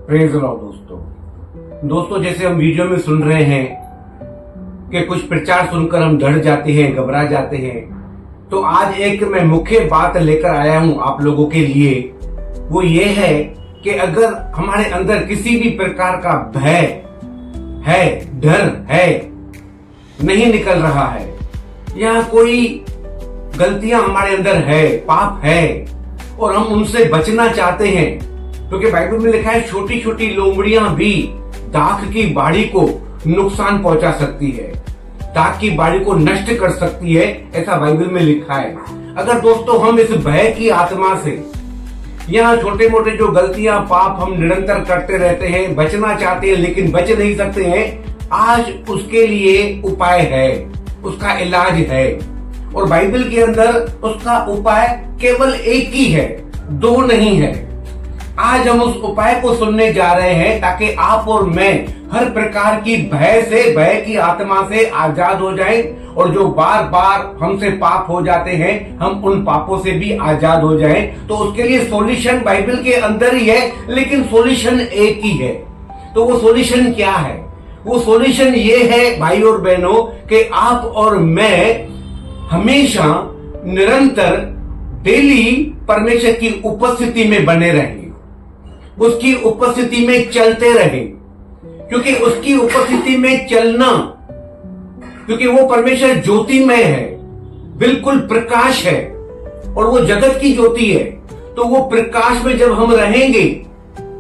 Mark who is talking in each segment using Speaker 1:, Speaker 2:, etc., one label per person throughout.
Speaker 1: Praise Lord दोस्तों, जैसे हम वीडियो में सुन रहे हैं कि कुछ प्रचार सुनकर हम डर जाते हैं, घबरा जाते हैं। तो आज एक मैं मुख्य बात लेकर आया हूं आप लोगों के लिए। वो ये है कि अगर हमारे अंदर किसी भी प्रकार का भय है, डर है, नहीं निकल रहा है, या कोई गलतियां हमारे अंदर है, पाप है और हम उनसे बचना चाहते हैं, क्योंकि बाइबल में लिखा है छोटी छोटी लोमड़ियां भी दाख की बाड़ी को नुकसान पहुंचा सकती है, दाख की बाड़ी को नष्ट कर सकती है, ऐसा बाइबल में लिखा है। अगर दोस्तों हम इस भय की आत्मा से यहाँ छोटे मोटे जो गलतियां पाप हम निरंतर करते रहते हैं, बचना चाहते हैं लेकिन बच नहीं सकते हैं, आज उसके लिए उपाय है, उसका इलाज है। और बाइबल के अंदर उसका उपाय केवल एक ही है, दो नहीं है। आज हम उस उपाय को सुनने जा रहे हैं ताकि आप और मैं हर प्रकार की भय की आत्मा से आजाद हो जाएं, और जो बार बार हमसे पाप हो जाते हैं हम उन पापों से भी आजाद हो जाएं। तो उसके लिए सॉल्यूशन बाइबल के अंदर ही है, लेकिन सॉल्यूशन एक ही है। तो वो सॉल्यूशन क्या है? वो सॉल्यूशन ये है भाई और बहनों कि आप और मैं हमेशा निरंतर डेली परमेश्वर की उपस्थिति में बने रहें, उसकी उपस्थिति में चलते रहें। क्योंकि उसकी उपस्थिति में चलना, क्योंकि वो परमेश्वर ज्योतिमय है, बिल्कुल प्रकाश है और वो जगत की ज्योति है। तो वो प्रकाश में जब हम रहेंगे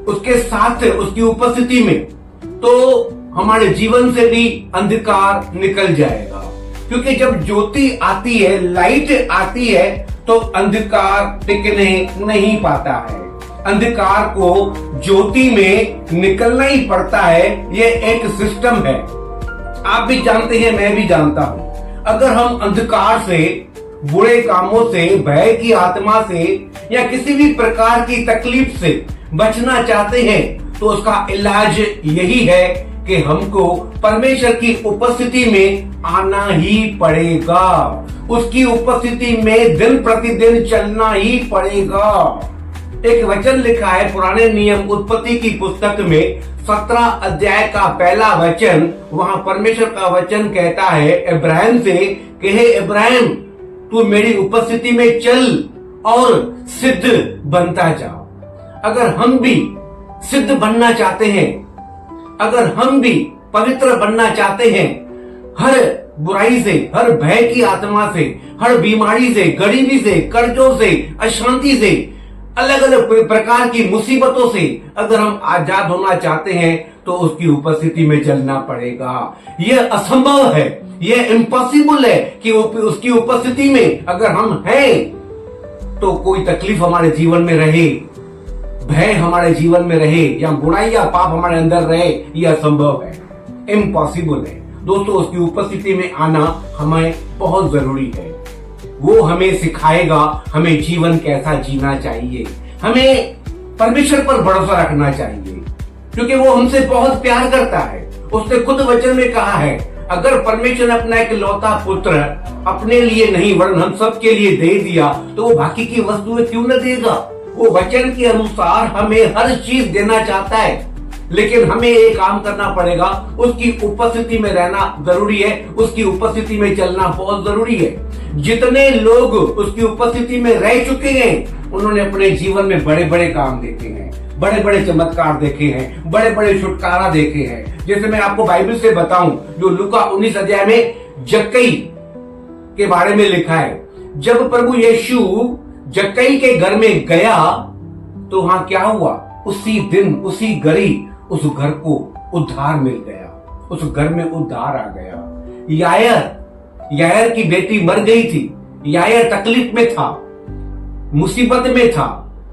Speaker 1: उसके साथ, उसकी उपस्थिति में, तो हमारे जीवन से भी अंधकार निकल जाएगा। क्योंकि जब ज्योति आती है, लाइट आती है, तो अंधकार टिकने नहीं पाता है। अंधकार को ज्योति में निकलना ही पड़ता है। ये एक सिस्टम है, आप भी जानते हैं, मैं भी जानता हूं। अगर हम अंधकार से, बुरे कामों से, भय की आत्मा से या किसी भी प्रकार की तकलीफ से बचना चाहते हैं, तो उसका इलाज यही है कि हमको परमेश्वर की उपस्थिति में आना ही पड़ेगा। उसकी उपस्थिति में दिन प्रतिदिन चलना ही पड़ेगा। एक वचन लिखा है पुराने नियम उत्पत्ति की पुस्तक में 17 अध्याय का पहला वचन। वहां परमेश्वर का वचन कहता है इब्राहिम से कि हे इब्राहिम, तू मेरी उपस्थिति में चल और सिद्ध बनता जा। अगर हम भी सिद्ध बनना चाहते हैं, अगर हम भी पवित्र बनना चाहते हैं, हर बुराई से, हर भय की आत्मा से, हर बीमारी से, गरीबी से, कर्जों से, अशांति से, अलग अलग प्रकार की मुसीबतों से अगर हम आजाद होना चाहते हैं, तो उसकी उपस्थिति में चलना पड़ेगा। यह असंभव है, यह इम्पॉसिबल है कि उसकी उपस्थिति में अगर हम हैं तो कोई तकलीफ हमारे जीवन में रहे, भय हमारे जीवन में रहे, या बुराई या पाप हमारे अंदर रहे, यह असंभव है, इम्पॉसिबल है। दोस्तों, उसकी उपस्थिति में आना हमें बहुत जरूरी है। वो हमें सिखाएगा हमें जीवन कैसा जीना चाहिए। हमें परमेश्वर पर भरोसा रखना चाहिए, क्योंकि वो हमसे बहुत प्यार करता है। उसने खुद वचन में कहा है, अगर परमेश्वर ने अपना एक लौता पुत्र अपने लिए नहीं वरन हम सबके लिए दे दिया, तो वो बाकी की वस्तुएं क्यों न देगा? वो वचन के अनुसार हमें हर चीज देना चाहता है, लेकिन हमें एक काम करना पड़ेगा, उसकी उपस्थिति में रहना जरूरी है, उसकी उपस्थिति में चलना बहुत जरूरी है। जितने लोग उसकी उपस्थिति में रह चुके हैं, उन्होंने अपने जीवन में बड़े बड़े काम देखे हैं, बड़े बड़े चमत्कार देखे हैं, बड़े बड़े छुटकारा देखे हैं। जैसे मैं आपको बाइबल से बताऊं, जो लूका 19 अध्याय में जक्कई के बारे में लिखा है। जब प्रभु यीशु जक्कई के घर में गया, तो वहां क्या हुआ? उसी दिन, उसी घड़ी उस घर को उद्धार मिल गया, उस घर में उद्धार आ गया। यायर की बेटी मर गई थी, यायर तकलीफ में था, मुसीबत में था,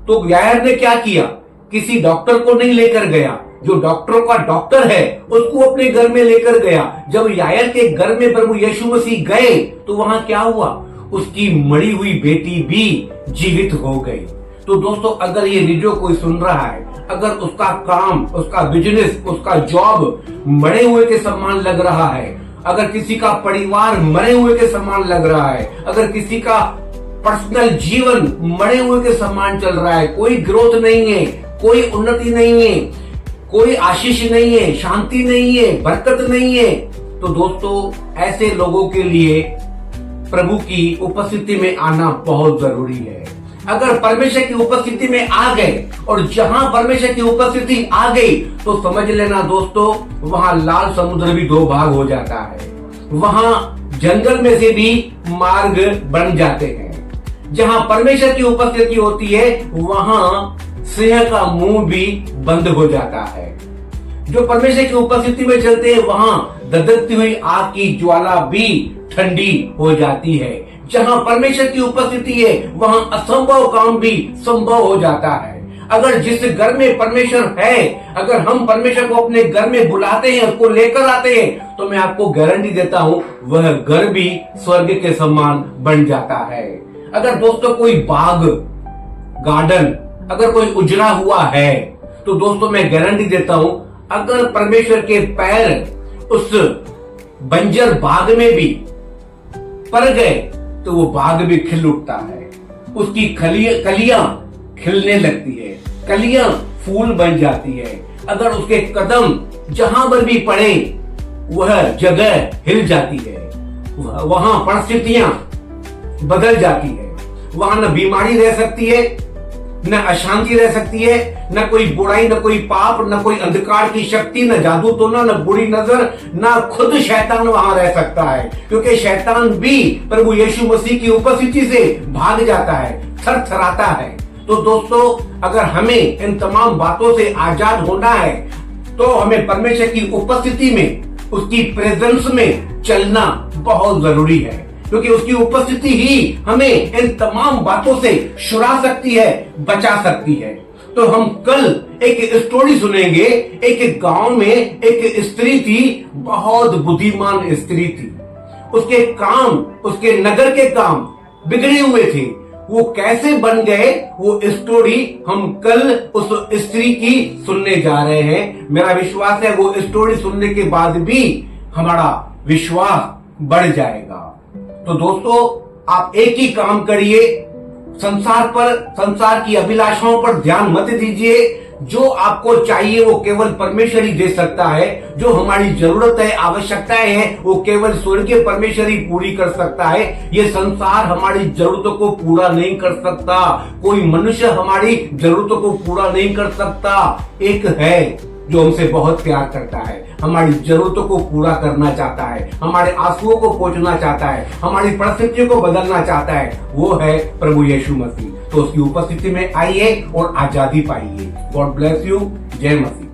Speaker 1: तो यायर ने क्या किया? किसी डॉक्टर को नहीं लेकर गया, जो डॉक्टरों का डॉक्टर है उसको अपने घर में लेकर गया। जब यायर के घर में प्रभु यीशु मसीह गए, तो वहां क्या हुआ? उसकी मरी हुई बेटी भी जीवित हो गई। तो दोस्तों, अगर ये वीडियो कोई सुन रहा है, अगर उसका काम, उसका बिजनेस, उसका जॉब मरे हुए के समान लग रहा है, अगर किसी का परिवार मरे हुए के समान लग रहा है, अगर किसी का पर्सनल जीवन मरे हुए के समान चल रहा है, कोई ग्रोथ नहीं है, कोई उन्नति नहीं है, कोई आशीष नहीं है, शांति नहीं है, बरकत नहीं है। तो दोस्तों ऐसे लोगों के लिए प्रभु की उपस्थिति में आना बहुत जरूरी है। अगर परमेश्वर की उपस्थिति में आ गए और जहां परमेश्वर की उपस्थिति आ गई तो समझ लेना दोस्तों, वहां लाल समुद्र भी 2 भाग हो जाता है। वहां जंगल में से भी मार्ग बन जाते हैं। जहां परमेश्वर की उपस्थिति होती है वहां सिंह का मुंह भी बंद हो जाता है। जो परमेश्वर की उपस्थिति में चलते हैं वहां दधकती हुई आग की ज्वाला भी ठंडी हो जाती है। जहां परमेश्वर की उपस्थिति है वहां असंभव काम भी संभव हो जाता है। अगर जिस घर में परमेश्वर है, अगर हम परमेश्वर को अपने घर में बुलाते हैं, उसको लेकर आते हैं, तो मैं आपको गारंटी देता हूं वह घर भी स्वर्ग के समान बन जाता है। अगर दोस्तों कोई बाग, गार्डन अगर कोई उजड़ा हुआ है तो दोस्तों मैं गारंटी देता हूं अगर परमेश्वर के पैर उस बंजर बाग में भी पड़ गए तो वो बाग भी खिल उठता है। उसकी कलियां खिलने लगती है, कलियां फूल बन जाती है। अगर उसके कदम जहां पर भी पड़े वह जगह हिल जाती है, वहां परिस्थितियां बदल जाती है। वहां न बीमारी रह सकती है, न अशांति रह सकती है, न कोई बुराई, न कोई पाप, न कोई अंधकार की शक्ति, न जादू टोना, न बुरी नजर, न खुद शैतान वहां रह सकता है। क्योंकि शैतान भी प्रभु यीशु मसीह की उपस्थिति से भाग जाता है, थरथराता है। तो दोस्तों अगर हमें इन तमाम बातों से आजाद होना है तो हमें परमेश्वर की उपस्थिति में, उसकी प्रेजेंस में चलना बहुत जरूरी है। क्योंकि उसकी उपस्थिति ही हमें इन तमाम बातों से छुड़ा सकती है, बचा सकती है। तो हम कल एक स्टोरी सुनेंगे। एक गांव में एक स्त्री थी, बहुत बुद्धिमान स्त्री थी। उसके काम, उसके नगर के काम बिगड़े हुए थे। वो कैसे बन गए वो स्टोरी हम कल उस स्त्री की सुनने जा रहे हैं। मेरा विश्वास है वो स्टोरी सुनने के बाद भी हमारा विश्वास बढ़ जाएगा। तो दोस्तों आप एक ही काम करिए, संसार की अभिलाषाओं पर ध्यान मत दीजिए। जो आपको चाहिए वो केवल परमेश्वर ही दे सकता है। जो हमारी जरूरत है, आवश्यकताएं हैं, वो केवल स्वर्गीय परमेश्वर ही पूरी कर सकता है। ये संसार हमारी जरूरतों को पूरा नहीं कर सकता, कोई मनुष्य हमारी जरूरतों को पूरा नहीं कर सकता। एक है जो हमसे बहुत प्यार करता है, हमारी जरूरतों को पूरा करना चाहता है, हमारे आंसुओं को पोंछना चाहता है, हमारी परिस्थितियों को बदलना चाहता है, वो है प्रभु यीशु मसीह। तो उसकी उपस्थिति में आइए और आजादी पाइए। God bless you. जय मसीह।